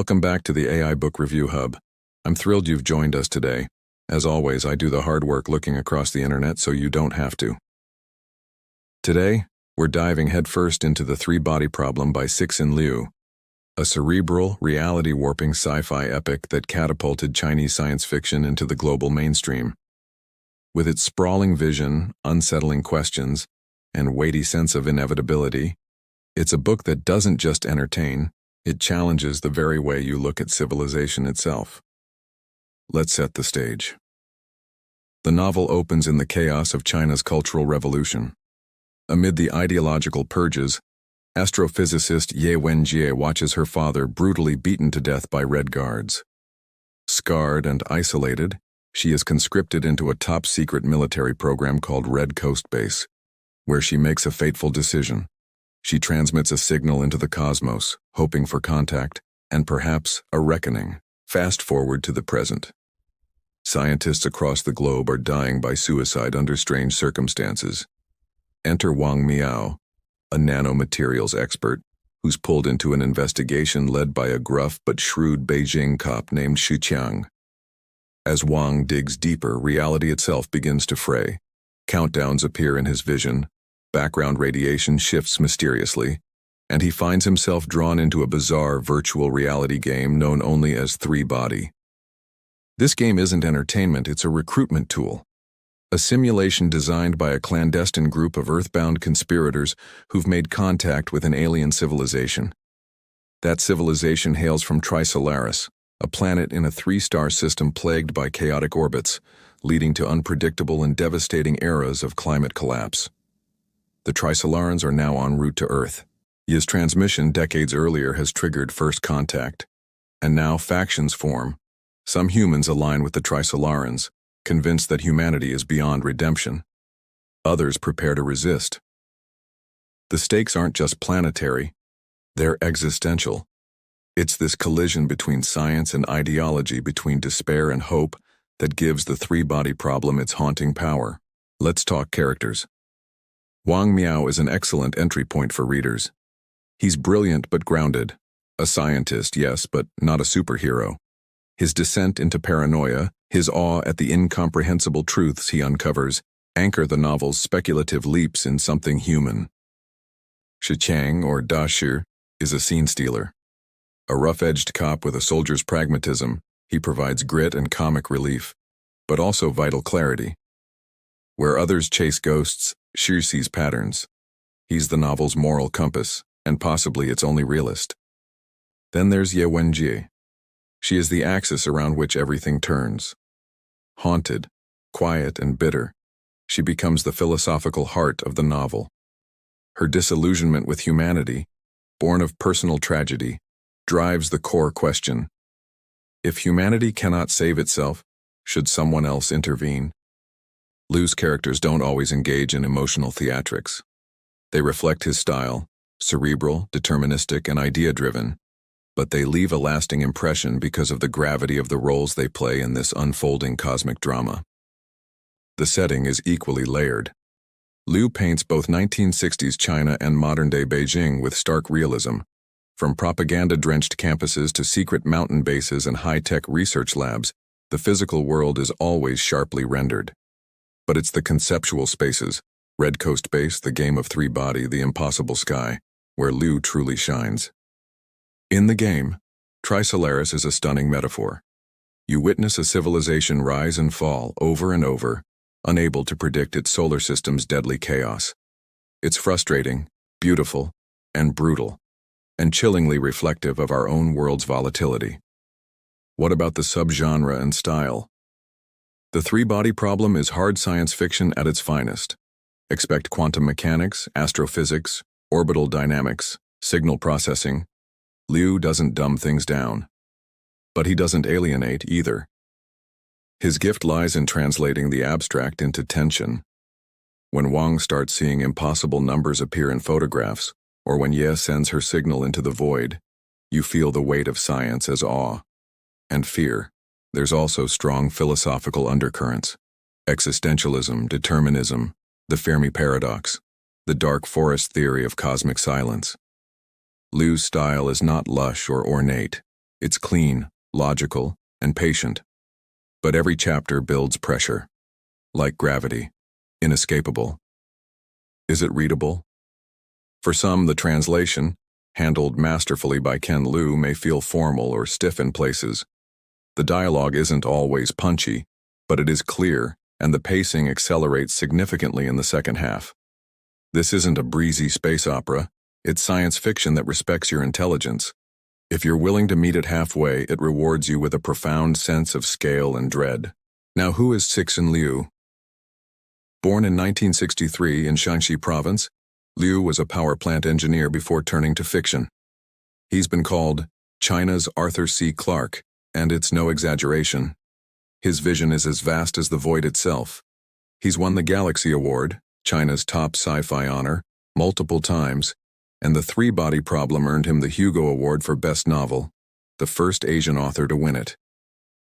Welcome back to the AI Book Review Hub. I'm thrilled you've joined us today. As always, I do the hard work looking across the internet so you don't have to. Today, we're diving headfirst into The Three-Body Problem by Cixin Liu, a cerebral, reality-warping sci-fi epic that catapulted Chinese science fiction into the global mainstream. With its sprawling vision, unsettling questions, and weighty sense of inevitability, it's a book that doesn't just entertain, it challenges the very way you look at civilization itself. Let's set the stage. The novel opens in the chaos of China's Cultural Revolution. Amid the ideological purges, astrophysicist Ye Wenjie watches her father brutally beaten to death by Red Guards. Scarred and isolated, she is conscripted into a top-secret military program called Red Coast Base, where she makes a fateful decision. She transmits a signal into the cosmos, hoping for contact, and perhaps a reckoning. Fast forward to the present. Scientists across the globe are dying by suicide under strange circumstances. Enter Wang Miao, a nanomaterials expert, who's pulled into an investigation led by a gruff but shrewd Beijing cop named Cixin. As Wang digs deeper, reality itself begins to fray. Countdowns appear in his vision, background radiation shifts mysteriously, and he finds himself drawn into a bizarre virtual reality game known only as Three-Body. This game isn't entertainment, it's a recruitment tool. A simulation designed by a clandestine group of earthbound conspirators who've made contact with an alien civilization. That civilization hails from Trisolaris, a planet in a 3-star system plagued by chaotic orbits, leading to unpredictable and devastating eras of climate collapse. The Trisolarans are now en route to Earth. Ye's transmission decades earlier has triggered first contact, and now factions form. Some humans align with the Trisolarans, convinced that humanity is beyond redemption. Others prepare to resist. The stakes aren't just planetary, they're existential. It's this collision between science and ideology, between despair and hope, that gives the Three-Body Problem its haunting power. Let's talk characters. Wang Miao is an excellent entry point for readers. He's brilliant but grounded. A scientist, yes, but not a superhero. His descent into paranoia, his awe at the incomprehensible truths he uncovers, anchor the novel's speculative leaps in something human. Cixin, or Da Shi, is a scene stealer. A rough-edged cop with a soldier's pragmatism, he provides grit and comic relief, but also vital clarity. Where others chase ghosts, Shi sees patterns. He's the novel's moral compass, and possibly its only realist. Then there's Ye Wenjie. She is the axis around which everything turns. Haunted, quiet, and bitter, she becomes the philosophical heart of the novel. Her disillusionment with humanity, born of personal tragedy, drives the core question. If humanity cannot save itself, should someone else intervene? Liu's characters don't always engage in emotional theatrics. They reflect his style, cerebral, deterministic, and idea-driven, but they leave a lasting impression because of the gravity of the roles they play in this unfolding cosmic drama. The setting is equally layered. Liu paints both 1960s China and modern-day Beijing with stark realism. From propaganda-drenched campuses to secret mountain bases and high-tech research labs, the physical world is always sharply rendered. But it's the conceptual spaces, Red Coast Base, the game of Three-Body, the impossible sky, where Liu truly shines. In the game, Trisolaris is a stunning metaphor. You witness a civilization rise and fall over and over, unable to predict its solar system's deadly chaos. It's frustrating, beautiful, and brutal, and chillingly reflective of our own world's volatility. What about the subgenre and style? The Three-Body Problem is hard science fiction at its finest. Expect quantum mechanics, astrophysics, orbital dynamics, signal processing. Liu doesn't dumb things down. But he doesn't alienate either. His gift lies in translating the abstract into tension. When Wang starts seeing impossible numbers appear in photographs, or when Ye sends her signal into the void, you feel the weight of science as awe and fear. There's also strong philosophical undercurrents. Existentialism, determinism, the Fermi paradox, the dark forest theory of cosmic silence. Liu's style is not lush or ornate. It's clean, logical, and patient. But every chapter builds pressure. Like gravity. Inescapable. Is it readable? For some, the translation, handled masterfully by Ken Liu, may feel formal or stiff in places. The dialogue isn't always punchy, but it is clear, and the pacing accelerates significantly in the second half. This isn't a breezy space opera, it's science fiction that respects your intelligence. If you're willing to meet it halfway, it rewards you with a profound sense of scale and dread. Now, who is Cixin Liu? Born in 1963 in Shaanxi province, Liu was a power plant engineer before turning to fiction. He's been called China's Arthur C. Clarke, and it's no exaggeration. His vision is as vast as the void itself. He's won the Galaxy Award, China's top sci-fi honor, multiple times, and The Three-Body Problem earned him the Hugo Award for Best Novel, the first Asian author to win it.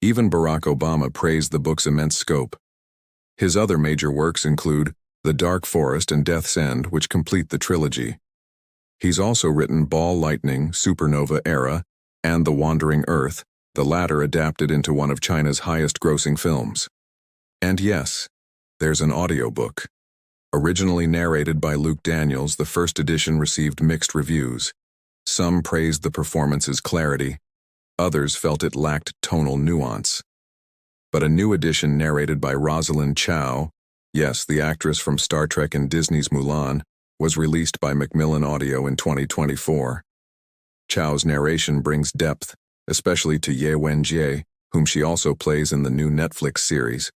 Even Barack Obama praised the book's immense scope. His other major works include The Dark Forest and Death's End, which complete the trilogy. He's also written Ball Lightning, Supernova Era, and The Wandering Earth, the latter adapted into one of China's highest-grossing films. And yes, there's an audiobook. Originally narrated by Luke Daniels, the first edition received mixed reviews. Some praised the performance's clarity, others felt it lacked tonal nuance. But a new edition narrated by Rosalind Chow, yes, the actress from Star Trek and Disney's Mulan, was released by Macmillan Audio in 2024. Chow's narration brings depth, especially to Ye Wenjie, whom she also plays in the new Netflix series.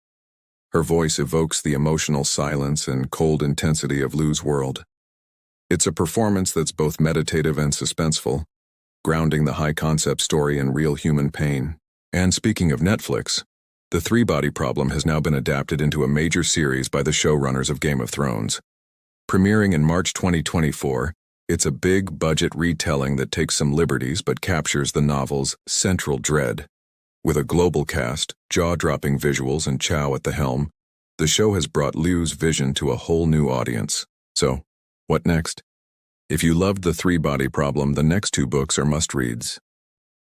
Her voice evokes the emotional silence and cold intensity of Liu's world. It's a performance that's both meditative and suspenseful, grounding the high-concept story in real human pain. And speaking of Netflix, The Three-Body Problem has now been adapted into a major series by the showrunners of Game of Thrones. Premiering in March 2024, it's a big-budget retelling that takes some liberties but captures the novel's central dread. With a global cast, jaw-dropping visuals, and Chow at the helm, the show has brought Liu's vision to a whole new audience. So, what next? If you loved The Three-Body Problem, the next two books are must-reads.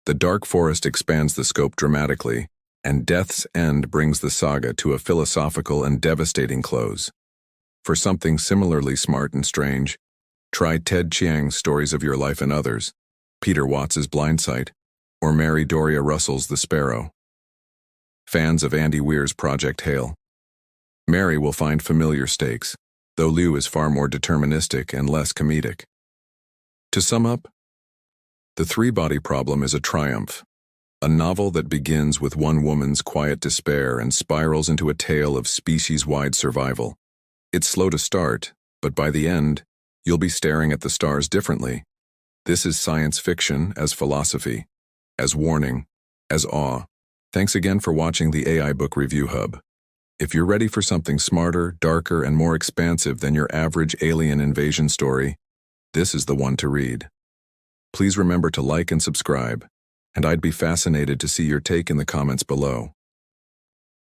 The Dark Forest expands the scope dramatically, and Death's End brings the saga to a philosophical and devastating close. For something similarly smart and strange, try Ted Chiang's Stories of Your Life and Others, Peter Watts's Blindsight, or Mary Doria Russell's The Sparrow. Fans of Andy Weir's Project Hail. Mary will find familiar stakes, though Liu is far more deterministic and less comedic. To sum up, The Three-Body Problem is a triumph, a novel that begins with one woman's quiet despair and spirals into a tale of species-wide survival. It's slow to start, but by the end, you'll be staring at the stars differently. This is science fiction as philosophy, as warning, as awe. Thanks again for watching the AI Book Review Hub. If you're ready for something smarter, darker, and more expansive than your average alien invasion story, this is the one to read. Please remember to like and subscribe, and I'd be fascinated to see your take in the comments below.